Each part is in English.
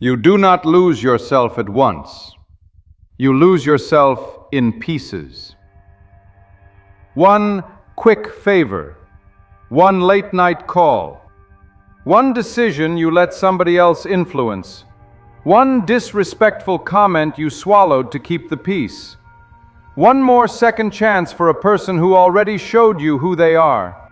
You do not lose yourself at once. You lose yourself in pieces. One quick favor, one late night call, one decision you let somebody else influence, one disrespectful comment you swallowed to keep the peace, one more second chance for a person who already showed you who they are.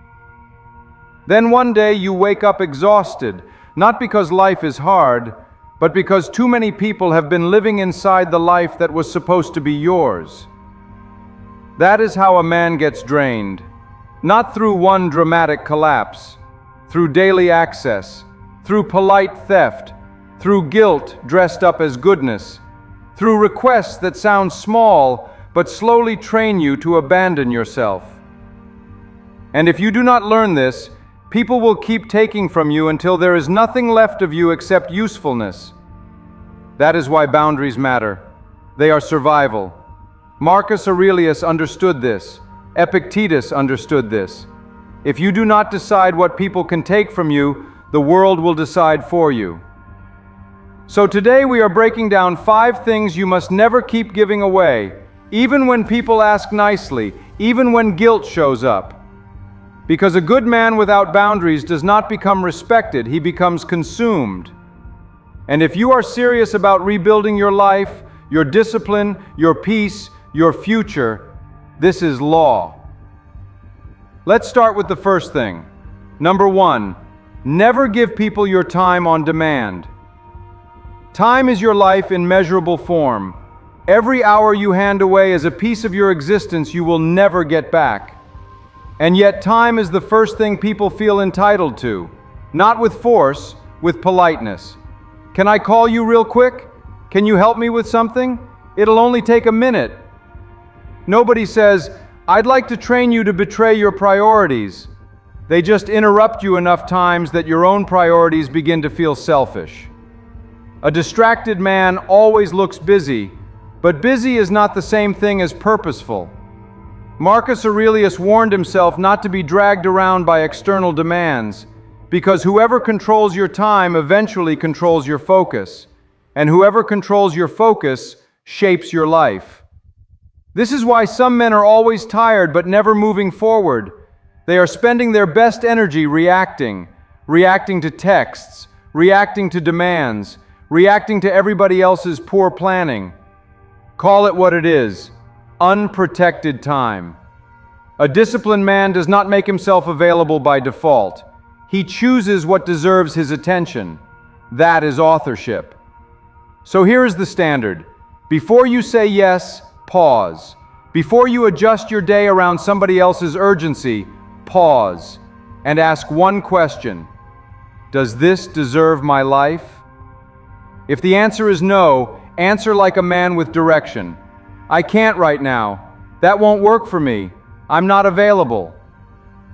Then one day you wake up exhausted, not because life is hard, but because too many people have been living inside the life that was supposed to be yours. That is how a man gets drained, not through one dramatic collapse, through daily access, through polite theft, through guilt dressed up as goodness, through requests that sound small but slowly train you to abandon yourself. And if you do not learn this, people will keep taking from you until there is nothing left of you except usefulness. That is why boundaries matter. They are survival. Marcus Aurelius understood this. Epictetus understood this. If you do not decide what people can take from you, the world will decide for you. So today we are breaking down 5 things you must never keep giving away, even when people ask nicely, even when guilt shows up. Because a good man without boundaries does not become respected, he becomes consumed. And if you are serious about rebuilding your life, your discipline, your peace, your future, this is law. Let's start with the first thing. Number 1, never give people your time on demand. Time is your life in measurable form. Every hour you hand away is a piece of your existence you will never get back. And yet time is the first thing people feel entitled to, not with force, with politeness. Can I call you real quick? Can you help me with something? It'll only take a minute. Nobody says, I'd like to train you to betray your priorities. They just interrupt you enough times that your own priorities begin to feel selfish. A distracted man always looks busy, but busy is not the same thing as purposeful. Marcus Aurelius warned himself not to be dragged around by external demands, because whoever controls your time eventually controls your focus, and whoever controls your focus shapes your life. This is why some men are always tired but never moving forward. They are spending their best energy reacting to texts, reacting to demands, reacting to everybody else's poor planning. Call it what it is. Unprotected time. A disciplined man does not make himself available by default. He chooses what deserves his attention. That is authorship. So here is the standard. Before you say yes, pause. Before you adjust your day around somebody else's urgency, pause and ask one question. Does this deserve my life? If the answer is no, answer like a man with direction. I can't right now. That won't work for me. I'm not available.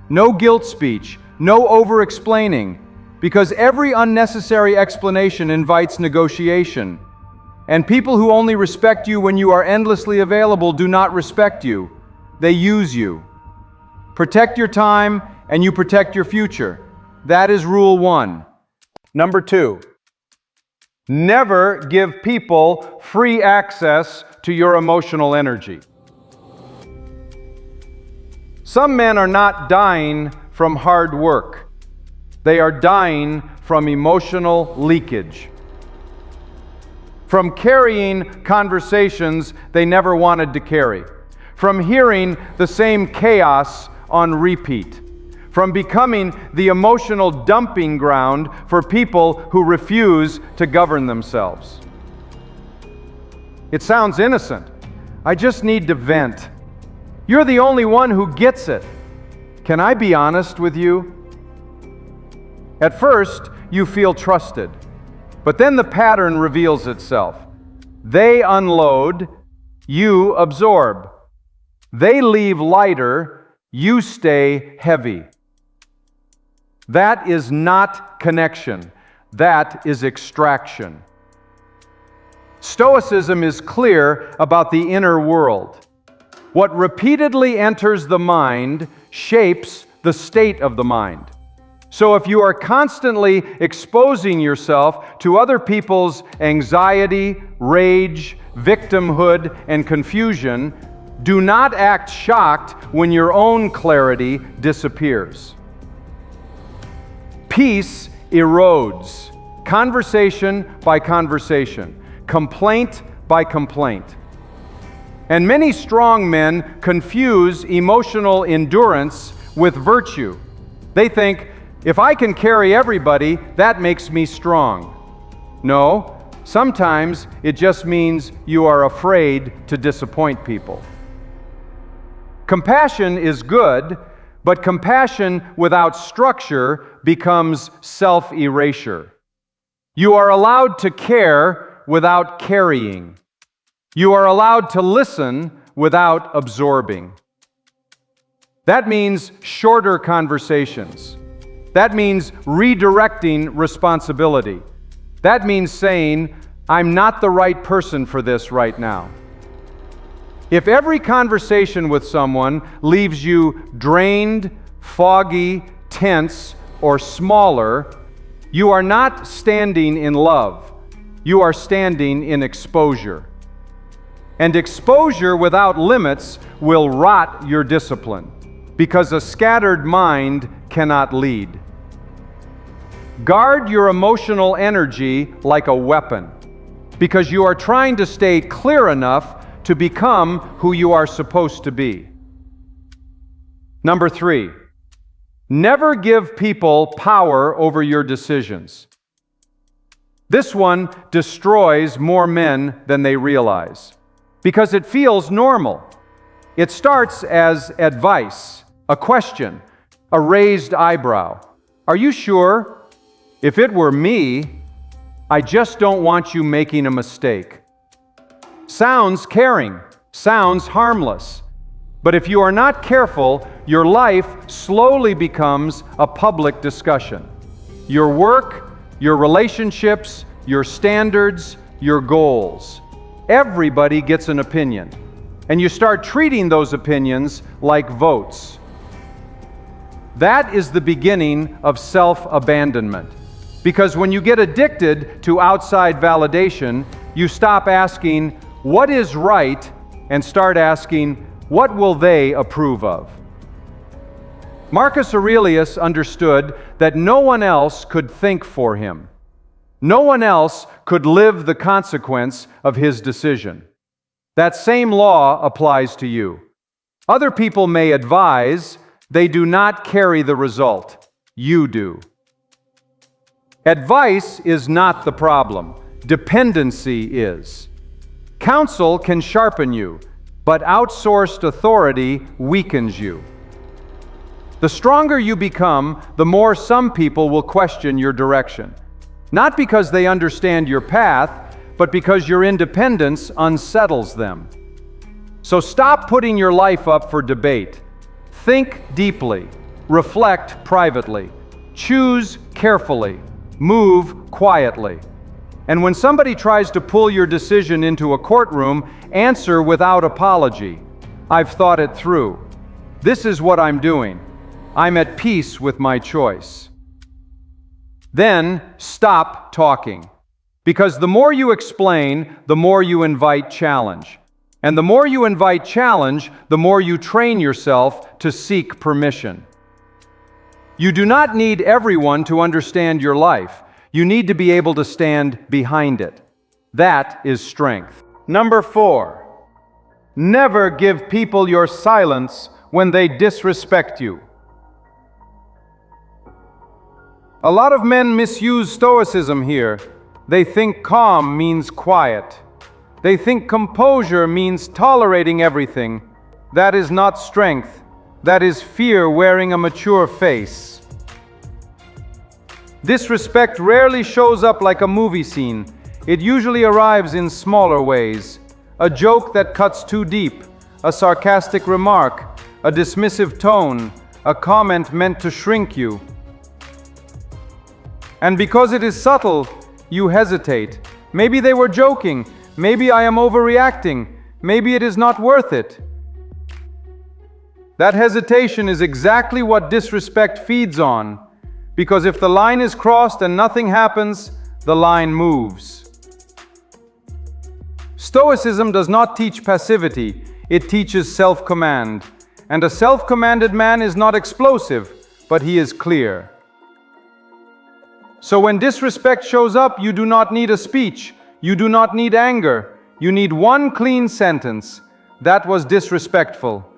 No guilt speech, no over-explaining, because every unnecessary explanation invites negotiation. And people who only respect you when you are endlessly available do not respect you. They use you. Protect your time and you protect your future. That is rule 1. Number 2. Never give people free access to your emotional energy. Some men are not dying from hard work. They are dying from emotional leakage. From carrying conversations they never wanted to carry. From hearing the same chaos on repeat. From becoming the emotional dumping ground for people who refuse to govern themselves. It sounds innocent. I just need to vent. You're the only one who gets it. Can I be honest with you? At first, you feel trusted, but then the pattern reveals itself. They unload, you absorb. They leave lighter, you stay heavy. That is not connection. That is extraction. Stoicism is clear about the inner world. What repeatedly enters the mind shapes the state of the mind. So if you are constantly exposing yourself to other people's anxiety, rage, victimhood, and confusion, do not act shocked when your own clarity disappears. Peace erodes, conversation by conversation, complaint by complaint. And many strong men confuse emotional endurance with virtue. They think, if I can carry everybody, that makes me strong. No, sometimes it just means you are afraid to disappoint people. Compassion is good, but compassion without structure becomes self-erasure. You are allowed to care without carrying. You are allowed to listen without absorbing. That means shorter conversations. That means redirecting responsibility. That means saying, I'm not the right person for this right now. If every conversation with someone leaves you drained, foggy, tense, or smaller, you are not standing in love. You are standing in exposure. And exposure without limits will rot your discipline, because a scattered mind cannot lead. Guard your emotional energy like a weapon, because you are trying to stay clear enough to become who you are supposed to be. Number 3, never give people power over your decisions. This one destroys more men than they realize, because it feels normal. It starts as advice, a question, a raised eyebrow. Are you sure? If it were me, I just don't want you making a mistake. Sounds caring, sounds harmless. But if you are not careful, your life slowly becomes a public discussion. Your work, your relationships, your standards, your goals. Everybody gets an opinion, and you start treating those opinions like votes. That is the beginning of self-abandonment. Because when you get addicted to outside validation, you stop asking, what is right, and start asking, what will they approve of? Marcus Aurelius understood that no one else could think for him. No one else could live the consequence of his decision. That same law applies to you. Other people may advise, they do not carry the result. You do. Advice is not the problem. Dependency is. Counsel can sharpen you, but outsourced authority weakens you. The stronger you become, the more some people will question your direction. Not because they understand your path, but because your independence unsettles them. So stop putting your life up for debate. Think deeply. Reflect privately. Choose carefully. Move quietly. And when somebody tries to pull your decision into a courtroom, answer without apology. I've thought it through. This is what I'm doing. I'm at peace with my choice. Then stop talking. Because the more you explain, the more you invite challenge. And the more you invite challenge, the more you train yourself to seek permission. You do not need everyone to understand your life. You need to be able to stand behind it. That is strength. Number 4, never give people your silence when they disrespect you. A lot of men misuse stoicism here. They think calm means quiet. They think composure means tolerating everything. That is not strength. That is fear wearing a mature face. Disrespect rarely shows up like a movie scene. It usually arrives in smaller ways. A joke that cuts too deep, a sarcastic remark, a dismissive tone, a comment meant to shrink you. And because it is subtle, you hesitate. Maybe they were joking. Maybe I am overreacting. Maybe it is not worth it. That hesitation is exactly what disrespect feeds on. Because if the line is crossed and nothing happens, the line moves. Stoicism does not teach passivity, it teaches self-command. And a self-commanded man is not explosive, but he is clear. So when disrespect shows up, you do not need a speech, you do not need anger, you need one clean sentence. That was disrespectful.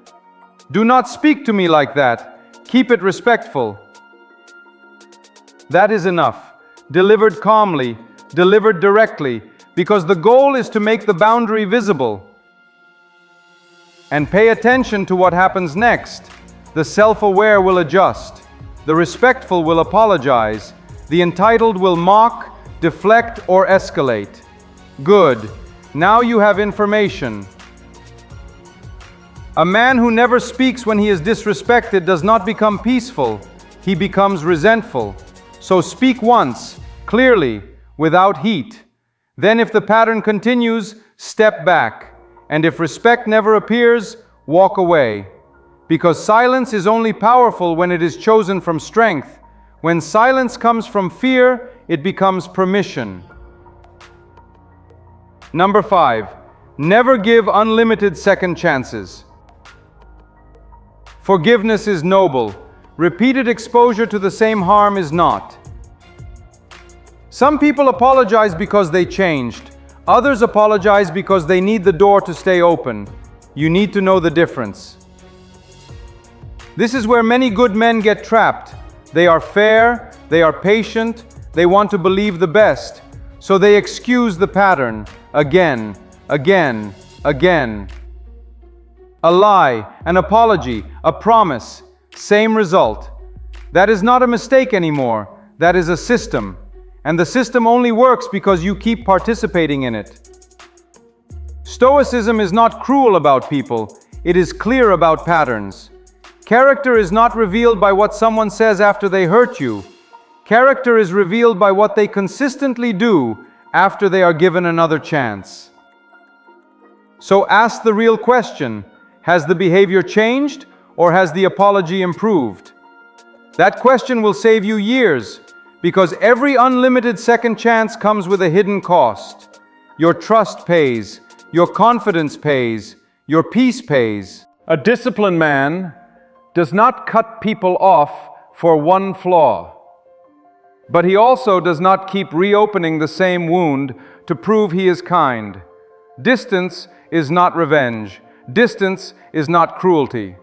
Do not speak to me like that. Keep it respectful. That is enough. Delivered calmly, delivered directly, because the goal is to make the boundary visible. And pay attention to what happens next. The self-aware will adjust. The respectful will apologize. The entitled will mock, deflect, or escalate. Good. Now you have information. A man who never speaks when he is disrespected does not become peaceful. He becomes resentful. So speak once, clearly, without heat. Then if the pattern continues, step back. And if respect never appears, walk away. Because silence is only powerful when it is chosen from strength. When silence comes from fear, it becomes permission. Number 5, never give unlimited second chances. Forgiveness is noble. Repeated exposure to the same harm is not. Some people apologize because they changed. Others apologize because they need the door to stay open. You need to know the difference. This is where many good men get trapped. They are fair, they are patient, they want to believe the best, so they excuse the pattern again, again, again. A lie, an apology, a promise, same result. That is not a mistake anymore, that is a system. And the system only works because you keep participating in it. Stoicism is not cruel about people, it is clear about patterns. Character is not revealed by what someone says after they hurt you. Character is revealed by what they consistently do after they are given another chance. So ask the real question, has the behavior changed or has the apology improved? That question will save you years. Because every unlimited second chance comes with a hidden cost. Your trust pays, your confidence pays, your peace pays. A disciplined man does not cut people off for one flaw. But he also does not keep reopening the same wound to prove he is kind. Distance is not revenge. Distance is not cruelty.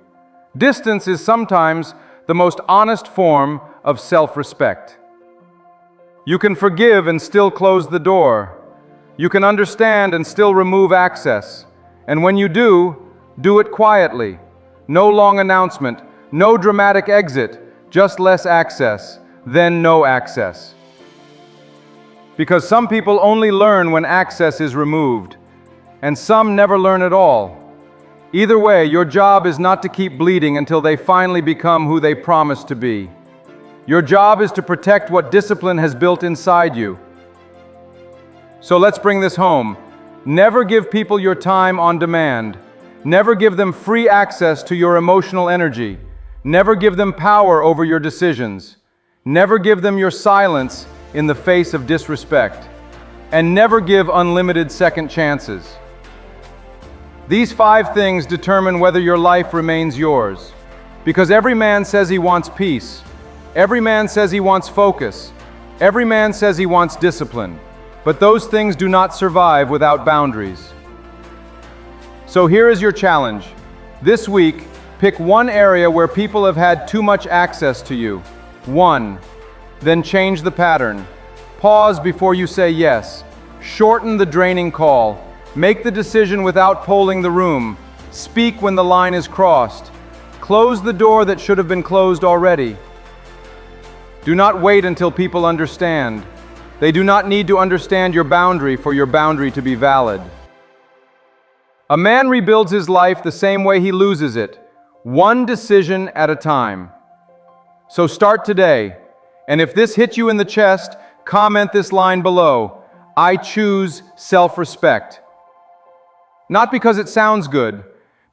Distance is sometimes the most honest form of self-respect. You can forgive and still close the door. You can understand and still remove access. And when you do it quietly. No long announcement, no dramatic exit, just less access, then no access. Because some people only learn when access is removed, and some never learn at all. Either way, your job is not to keep bleeding until they finally become who they promised to be. Your job is to protect what discipline has built inside you. So let's bring this home. Never give people your time on demand. Never give them free access to your emotional energy. Never give them power over your decisions. Never give them your silence in the face of disrespect. And never give unlimited second chances. These 5 things determine whether your life remains yours. Because every man says he wants peace. Every man says he wants focus. Every man says he wants discipline. But those things do not survive without boundaries. So here is your challenge. This week, pick one area where people have had too much access to you. 1. Then change the pattern. Pause before you say yes. Shorten the draining call. Make the decision without polling the room. Speak when the line is crossed. Close the door that should have been closed already. Do not wait until people understand. They do not need to understand your boundary for your boundary to be valid. A man rebuilds his life the same way he loses it, one decision at a time. So start today, and if this hit you in the chest, comment this line below: I choose self-respect. Not because it sounds good,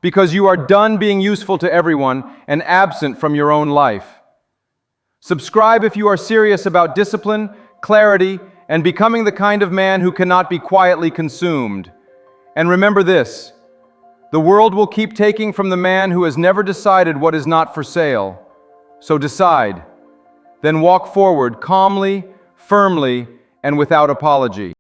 because you are done being useful to everyone and absent from your own life. Subscribe if you are serious about discipline, clarity, and becoming the kind of man who cannot be quietly consumed. And remember this: the world will keep taking from the man who has never decided what is not for sale. So decide. Then walk forward calmly, firmly, and without apology.